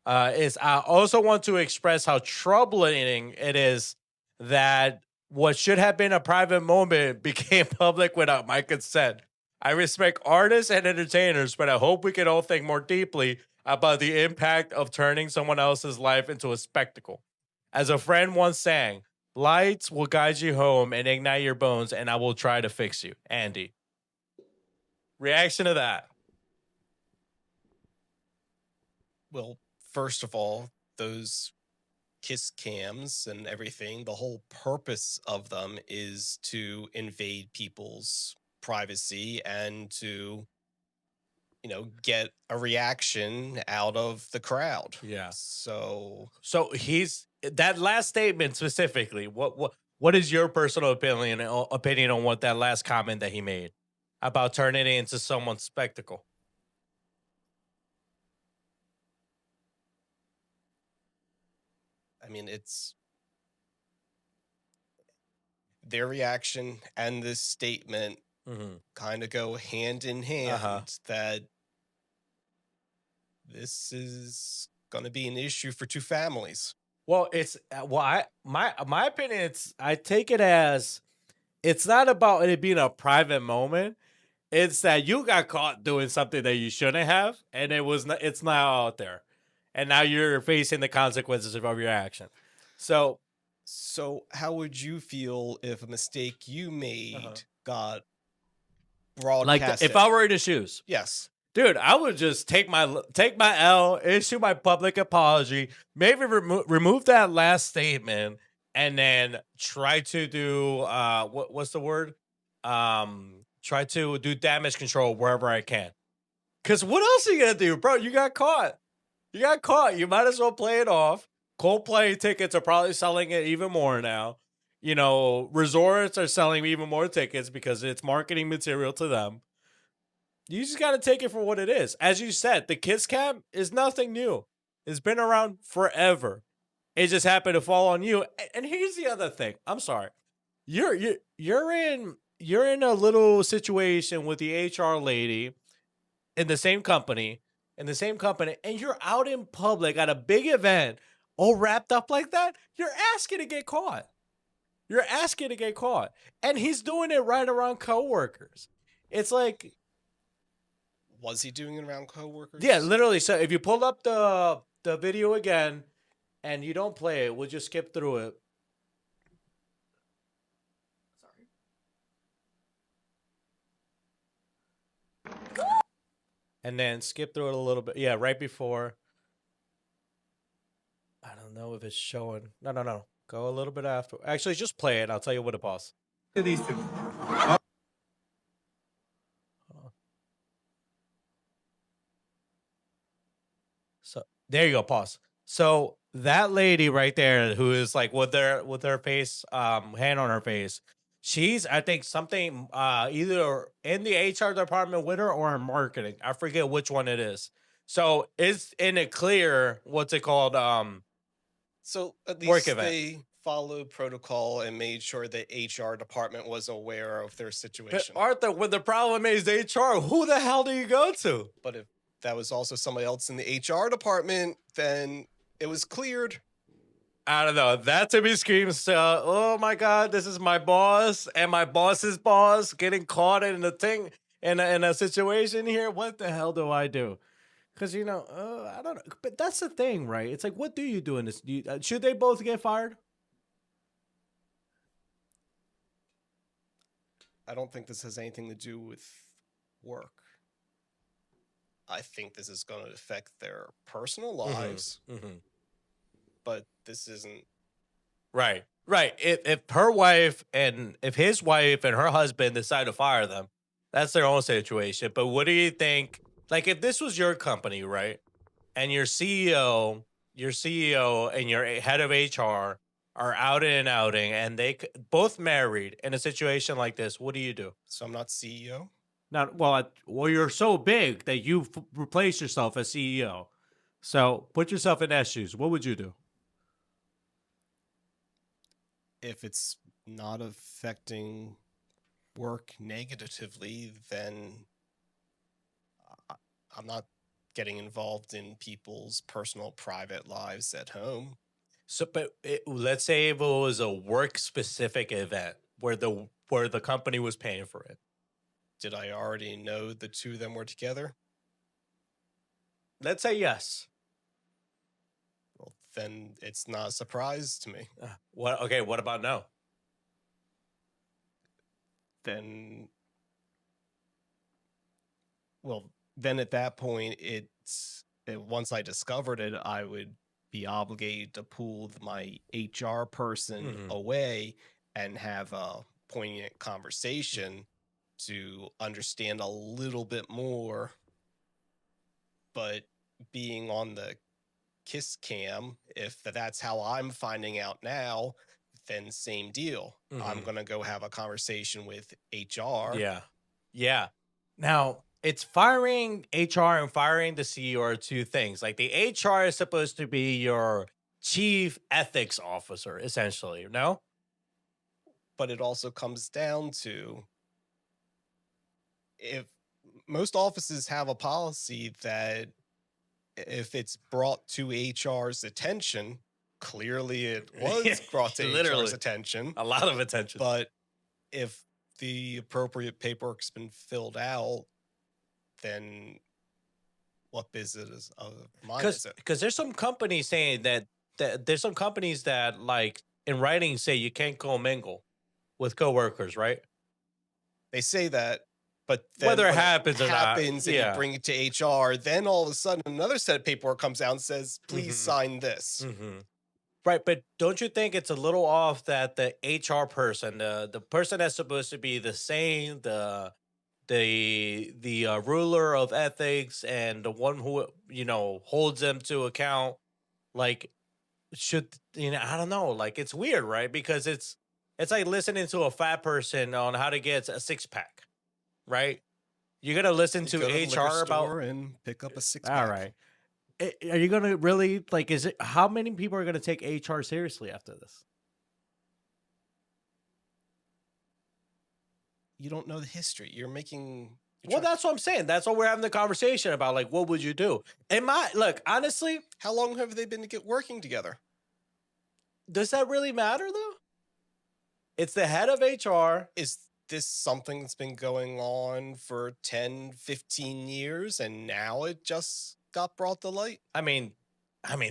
Is I also want to express how troubling it is that what should have been a private moment became public without my consent. I respect artists and entertainers, but I hope we can all think more deeply about the impact of turning someone else's life into a spectacle. As a friend once sang, lights will guide you home and ignite your bones, and I will try to fix you. Andy. Reaction to that? Well, first of all, those kiss cams and everything, the whole purpose of them is to invade people's privacy and to get a reaction out of the crowd. Yeah. So he's that last statement specifically. What is your personal opinion on what that last comment that he made about turning it into someone's spectacle? I mean, their reaction and this statement Mm-hmm. kind of go hand in hand, that this is going to be an issue for two families. Well, it's my opinion. I take it as it's not about it being a private moment. It's that you got caught doing something that you shouldn't have, and it's now out there, and now you're facing the consequences of your action. So how would you feel if a mistake you made got like broadcast? if I were in the shoes, yes, dude, I would just take my L, issue my public apology, maybe remove that last statement, and then try to do what's the word? Try to do damage control wherever I can. Cause what else are you gonna do, bro? You got caught. You might as well play it off. Coldplay tickets are probably selling it even more now. You know, resorts are selling even more tickets because it's marketing material to them. You just got to take it for what it is. As you said, the kids camp is nothing new. It's been around forever. It just happened to fall on you. And here's the other thing. I'm sorry. You're in a little situation with the HR lady in the same company, and you're out in public at a big event, all wrapped up like that. You're asking to get caught. And he's doing it right around coworkers. It's like, was he doing it around coworkers? yeah, literally. So if you pull up the video again and you don't play it, we'll just skip through it. And then skip through it a little bit. Yeah, right before. I don't know if it's showing. No. Go a little bit after. Actually, just play it. I'll tell you what it was. Look at these two. So there you go. Pause. So that lady right there, who is like with her face, hand on her face, she's I think something either in the HR department with her or in marketing. I forget which one it is. So it's in it clear what's it called? So at work least event. they followed protocol and made sure the HR department was aware of their But situation. Arthur, when the problem is HR, who the hell do you go to? But if that was also somebody else in the HR department, then it was cleared. I don't know. That to me screams, oh my God, this is my boss and my boss's boss getting caught in a thing, in a situation here. What the hell do I do? Because, I don't know. But that's the thing, right? It's like, what do you do in this? Should they both get fired? I don't think this has anything to do with work. I think this is going to affect their personal lives, but this isn't. Right. If her wife and if his wife and her husband decide to fire them, that's their own situation. But what do you think? Like, if this was your company, right, and your CEO and your head of HR are out in an outing, and they both married in a situation like this, what do you do? So I'm not CEO? Not well. You're so big that you replace yourself as CEO. So put yourself in that shoes. What would you do? If it's not affecting work negatively, then I'm not getting involved in people's personal private lives at home. So, but let's say if it was a work-specific event where the company was paying for it. Did I already know the two of them were together? Let's say yes. Well, then it's not a surprise to me. What? Okay. What about no? Then at that point, once I discovered it, I would be obligated to pull my HR person away and have a poignant conversation to understand a little bit more. But being on the kiss cam, if that's how I'm finding out now, then same deal. I'm going to go have a conversation with HR. Yeah. Now, it's firing HR and firing the CEO are two things. Like, the HR is supposed to be your chief ethics officer, essentially, no? but it also comes down to, if most offices have a policy that if it's brought to HR's attention, clearly it was brought to Literally. HR's attention. A lot of attention. But if the appropriate paperwork's been filled out, then what business of mine is it? Because there's some companies saying that there's some companies that, like, in writing say you can't commingle with coworkers, right? They say that, but then Whether it when happens or not, and yeah. you bring it to HR, then all of a sudden another set of paperwork comes out and says, please sign this. Right, but don't you think it's a little off that the HR person, the person that's supposed to be the same, the ruler of ethics and the one who, you know, holds them to account, like, should, you know, I don't know, like, it's weird, right? Because it's like listening to a fat person on how to get a six-pack, right? You gotta listen to Go the liquor HR about store and pick up a six-pack. All right. Are you going to really, like, is it, how many people are going to take HR seriously after this? You don't know the history. You're making... Well, that's what I'm saying. That's what we're having the conversation about. Like, what would you do? Look, honestly, How long have they been working together? does that really matter though? It's the head of HR. Is this something that's been going on for 10, 15 years and now it just got brought to light? I mean,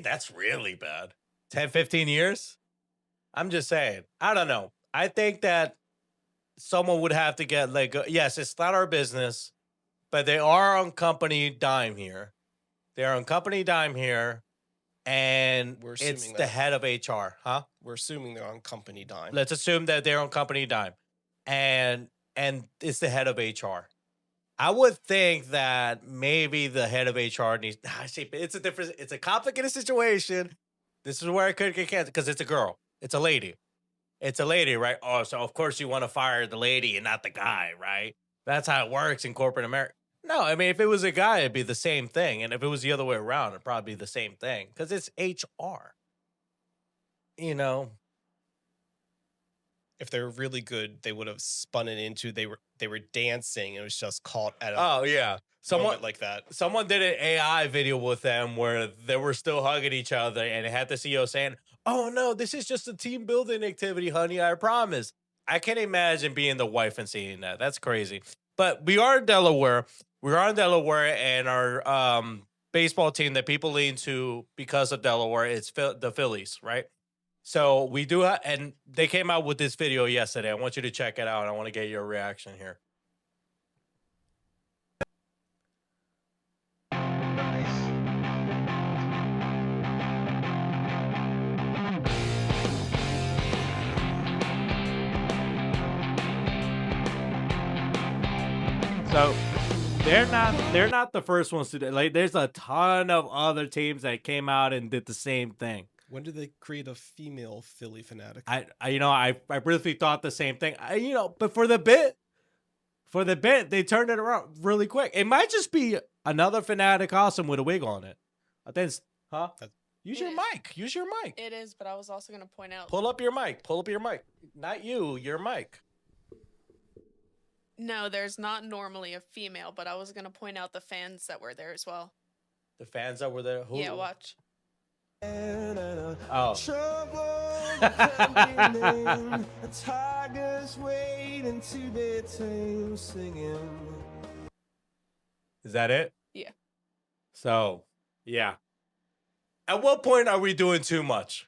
that's really bad. 10, 15 years? I'm just saying. I don't know. I think that someone would have to get, like, yes, it's not our business, but they are on company dime here. They're on company dime here, and We're it's assuming the that. head of HR, huh? We're assuming they're on company dime. Let's assume that they're on company dime, and it's the head of HR. I would think that maybe the head of HR needs. It's a complicated situation. This is where it could get canceled because it's a girl. It's a lady. It's a lady, right? Oh, so of course you want to fire the lady and not the guy, right? That's how it works in corporate America. No, I mean, if it was a guy, it'd be the same thing. And if it was the other way around, it'd probably be the same thing because it's HR. You know? If they were really good, they would have spun it into they were dancing and it was just caught at a Oh, yeah. moment like that. Someone did an AI video with them where they were still hugging each other and it had the CEO saying, "Oh, no, this is just a team building activity, honey, I promise." I can't imagine being the wife and seeing that. That's crazy. But we are in Delaware. And our baseball team that people lean to because of Delaware, it's the Phillies, right? So we do, and they came out with this video yesterday. I want you to check it out. I want to get your reaction here. So they're not the first ones to do. Like, there's a ton of other teams that came out and did the same thing. When did they create a female Philly fanatic? I briefly thought the same thing. But for the bit, they turned it around really quick. It might just be another fanatic awesome with a wig on it. I think it's, Use your mic. Use your mic. It is, but I was also going to point out. Pull up your mic. Not you, your mic. No, there's not normally a female, but I was going to point out the fans that were there as well. The fans that were there? Who? Yeah, watch. Oh. Is that it? Yeah. So, yeah. At what point are we doing too much?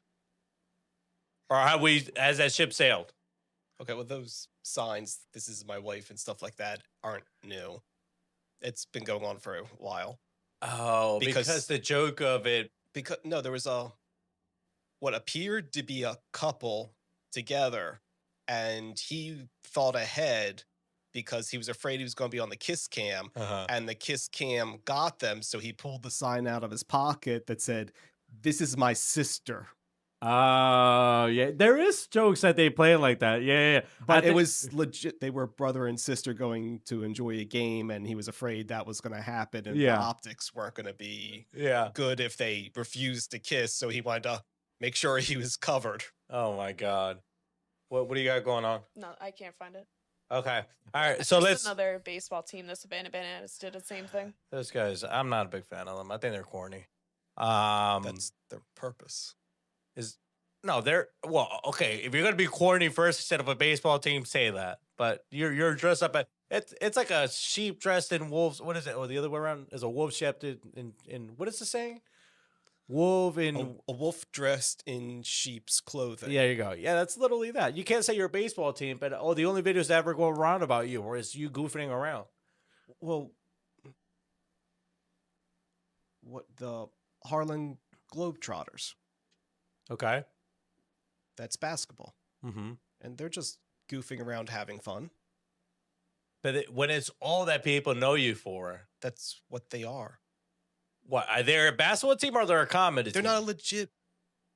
Or has that ship sailed? Okay, well, those signs, "This is my wife" and stuff like that, aren't new. It's been going on for a while. Oh, because the joke of it. Because no, there was what appeared to be a couple together, and he thought ahead because he was afraid he was going to be on the kiss cam, and the kiss cam got them, so he pulled the sign out of his pocket that said, "This is my sister." Yeah, there is jokes that they play like that. Yeah. But it was legit. They were brother and sister going to enjoy a game, and he was afraid that was going to happen, and the optics weren't going to be good if they refused to kiss, so he wanted to make sure he was covered. Oh, my God. What do you got going on? No, I can't find it. Okay. All right. So Just let's. another baseball team. The Savannah Bananas did the same thing. Those guys, I'm not a big fan of them. I think they're corny. That's their purpose. No, they're well. Okay, if you're gonna be corny first instead of a baseball team, say that. But you're dressed up. It's like a sheep dressed in wolves. What is it? Or the other way around is a wolf shaped in what is the saying? Wolf in A wolf dressed in sheep's clothing. Yeah, you go. Yeah, that's literally that. You can't say you're a baseball team, but the only videos that ever go around about you or is you goofing around. Well, what the Harlem Globetrotters? Okay. That's basketball, Mm-hmm. and they're just goofing around, having fun. But when it's all that people know you for, That's what they are. what? Are they a basketball team or they're a comedy They're team? not a legit.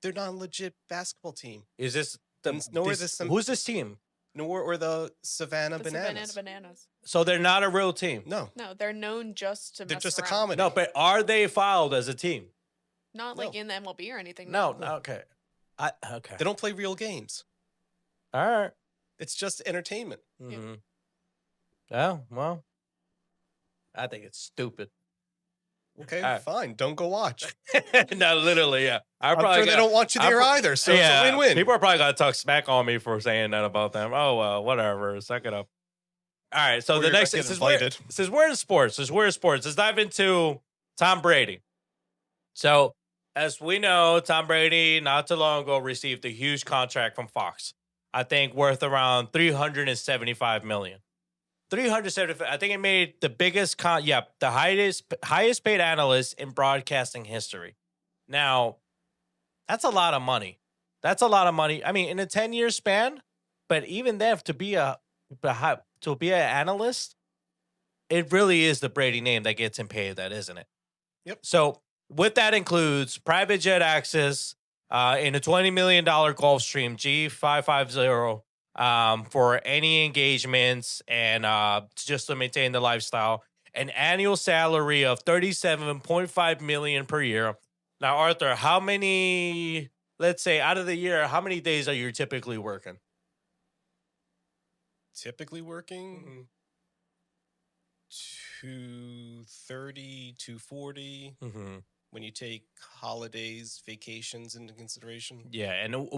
They're not a legit basketball team. Is this who's this team? Nor or the Savannah The Bananas. Savannah Bananas. So they're not a real team. No, No, they're known just to they're mess just a around. comedy. No, but are they filed as a team? Not like No. in the MLB or anything. No. Okay. Okay. They don't play real games. All right. It's just entertainment. Mm-hmm. Oh, well. I think it's stupid. Okay, All right. fine. Don't go watch. No, literally, yeah. I'm sure they don't want you there either, so it's a win-win. People are probably gonna talk smack on me for saying that about them. Oh well, whatever. Suck it up. All right. So Or the you're next gonna thing get since we're in sports. Let's dive into Tom Brady. So as we know, Tom Brady not too long ago received a huge contract from Fox. I think worth around $375 million. 375. I think it made the biggest the highest paid analyst in broadcasting history. Now, that's a lot of money. I mean, in a 10-year span, but even then, to be an analyst, it really is the Brady name that gets him paid. That isn't it? Yep. So with that includes private jet access in a $20 million Gulfstream G550. For any engagements and just to maintain the lifestyle, an annual salary of $37.5 million per year. Now, Arthur, how many? Let's say out of the year, how many days are you typically working? Typically working 230, 240. Mm-hmm. When you take holidays, vacations into consideration. Yeah, and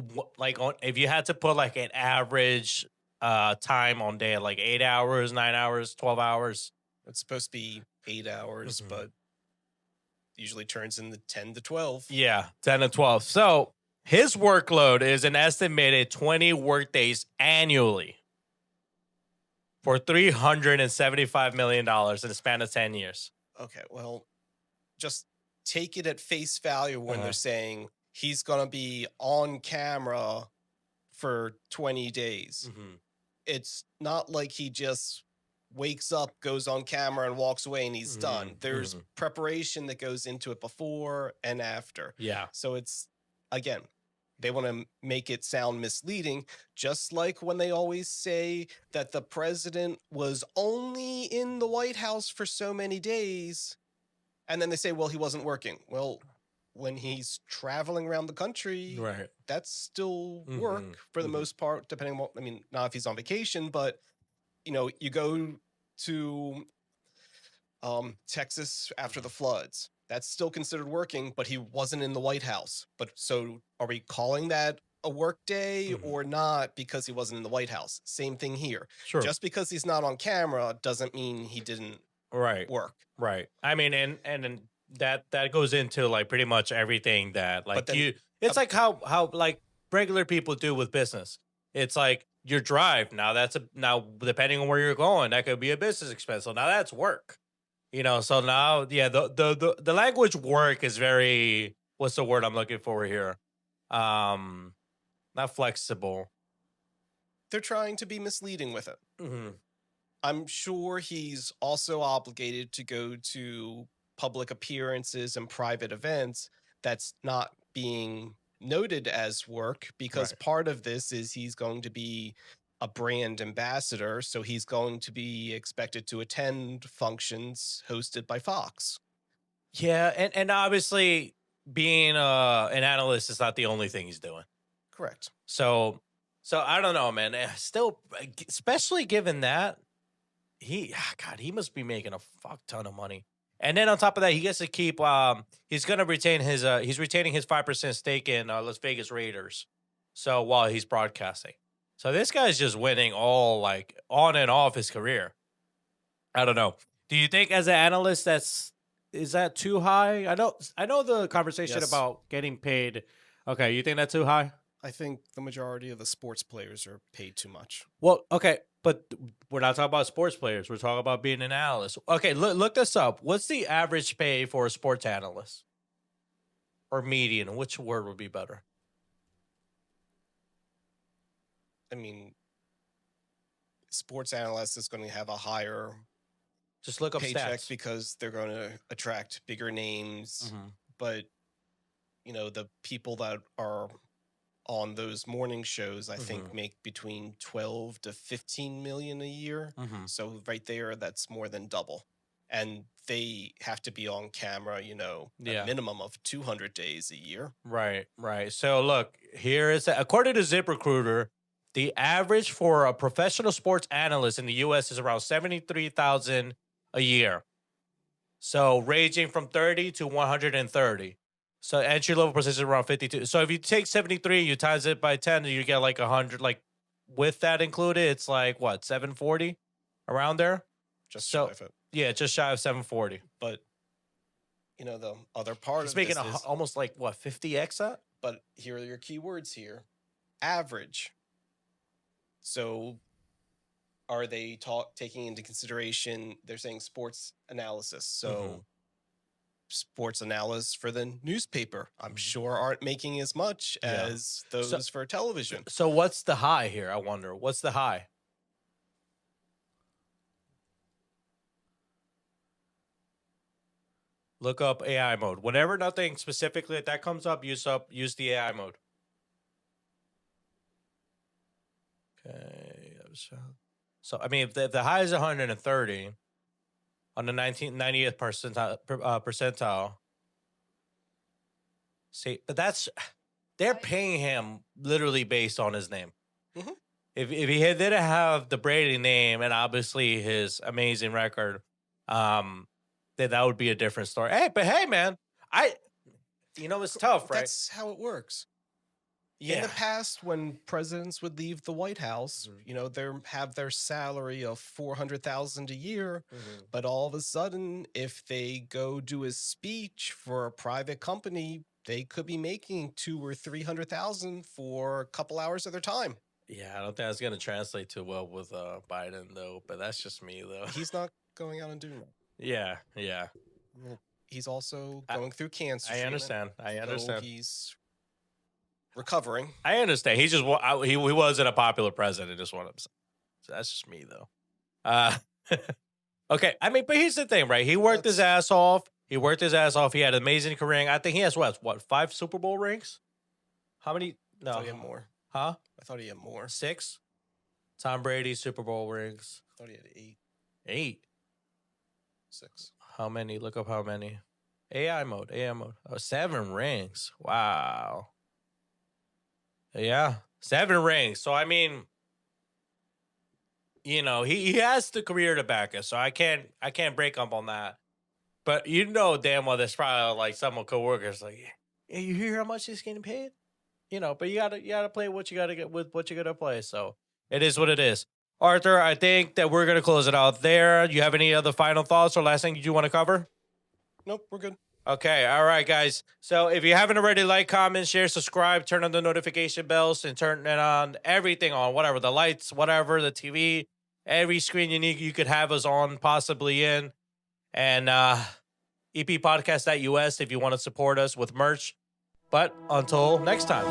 if you had to put like an average time on day, like 8 hours, 9 hours, 12 hours. It's supposed to be 8 hours, Mhm. but usually turns into 10 to 12. Yeah, 10 to 12. So his workload is an estimated 20 workdays annually for $375 million in the span of 10 years. Okay, well, just take it at face value when Uh-huh. they're saying he's going to be on camera for 20 days. Mm-hmm. It's not like he just wakes up, goes on camera, and walks away and he's done. There's preparation that goes into it before and after. Yeah. So it's, again, they want to make it sound misleading, just like when they always say that the president was only in the White House for so many days. And then they say, well, he wasn't working. Well, when he's traveling around the country, Right. that's still work for the most part, depending on what, I mean, not if he's on vacation, but, you know, you go to Texas after the floods. That's still considered working, but he wasn't in the White House. But so are we calling that a work day or not because he wasn't in the White House? Same thing here. Sure. Just because he's not on camera doesn't mean he didn't work. Right. I mean, and that goes into like pretty much everything that like then- it's like how like regular people do with business. It's like your drive. Now now depending on where you're going, that could be a business expense. So now that's work. You know, so now the language work is very, what's the word I'm looking for here? Not flexible. They're trying to be misleading with it. Mm-hmm. I'm sure he's also obligated to go to public appearances and private events that's not being noted as work because part of this is he's going to be a brand ambassador, so he's going to be expected to attend functions hosted by Fox. Yeah, and obviously being an analyst is not the only thing he's doing. Correct. So So I don't know, man. Still, especially given that he must be making a fuck ton of money. And then on top of that, he gets to keep. He's gonna retain his. He's retaining his 5% stake in Las Vegas Raiders. So while he's broadcasting, so this guy's just winning all like on and off his career. I don't know. Do you think, as an analyst, is that too high? I know the conversation Yes. about getting paid. Okay, you think that's too high? I think the majority of the sports players are paid too much. Well, okay, but we're not talking about sports players. We're talking about being an analyst. Okay, look this up. What's the average pay for a sports analyst? Or median? Which word would be better? I mean, sports analyst is going to have a higher Just look up paycheck stats. because they're going to attract bigger names. Mhm. But, the people that are on those morning shows, I think, make between 12 to 15 million a year. So right there, that's more than double. And they have to be on camera, Yeah. a minimum of 200 days a year. Right. So look, here is according to ZipRecruiter, the average for a professional sports analyst in the U.S. is around $73,000 a year. So ranging from 30 to 130. So entry level position around 52. So if you take 73, you times it by 10, you get like 100. Like with that included, it's like what, 740 around there? Just So- shy of it. Yeah, just shy of 740. But, the other part He's of making this is, almost like what, 50x that? but here are your key words here. Average. So are they taking into consideration, they're saying sports analysis. So sports analysts for the newspaper, I'm sure aren't making as much as those for television. So what's the high here? I wonder. What's the high? Look up AI mode. Whenever nothing specifically like that comes up, use the AI mode. Okay. So I mean, if the high is 130 on the 90th percentile. See, but they're paying him literally based on his name. Mhm. If he didn't have the Brady name and obviously his amazing record, then that would be a different story. Hey, man, it's tough, right? That's how it works. Yeah. In the past, when presidents would leave the White House, they have their salary of $400,000 a year. But all of a sudden, if they go do a speech for a private company, they could be making $200,000 or $300,000 for a couple hours of their time. Yeah, I don't think that's going to translate too well with Biden, though. But that's just me, though. He's not going out and doing that. Yeah. He's also going through cancer. I treatment, understand. so he's recovering. I understand. He just he wasn't a popular president, is what I'm saying. So that's just me, though. Okay, I mean, but here's the thing, right? He worked his ass off. He had an amazing career. I think he has what 5 Super Bowl rings? How many? I thought No, he had more. huh? I thought he had more. 6. Tom Brady Super Bowl rings. I thought he had 8. 8. 6. How many? Look up how many. AI mode. Oh, 7 rings. Wow. Yeah, 7 rings. So I mean, he has the career to back us. So I can't break up on that. But damn well there's probably like some coworkers like, yeah, you hear how much he's getting paid? But you gotta play what you gotta get with what you gotta play. So it is what it is. Arthur, I think that we're gonna close it out there. You have any other final thoughts or last thing you want to cover? Nope, we're good. Okay, all right, guys. So if you haven't already, like, comment, share, subscribe, turn on the notification bells, and turn it on everything on, whatever, the lights, whatever, the TV, every screen you could have us on, possibly in. And eppodcast.us if you want to support us with merch. But until next time.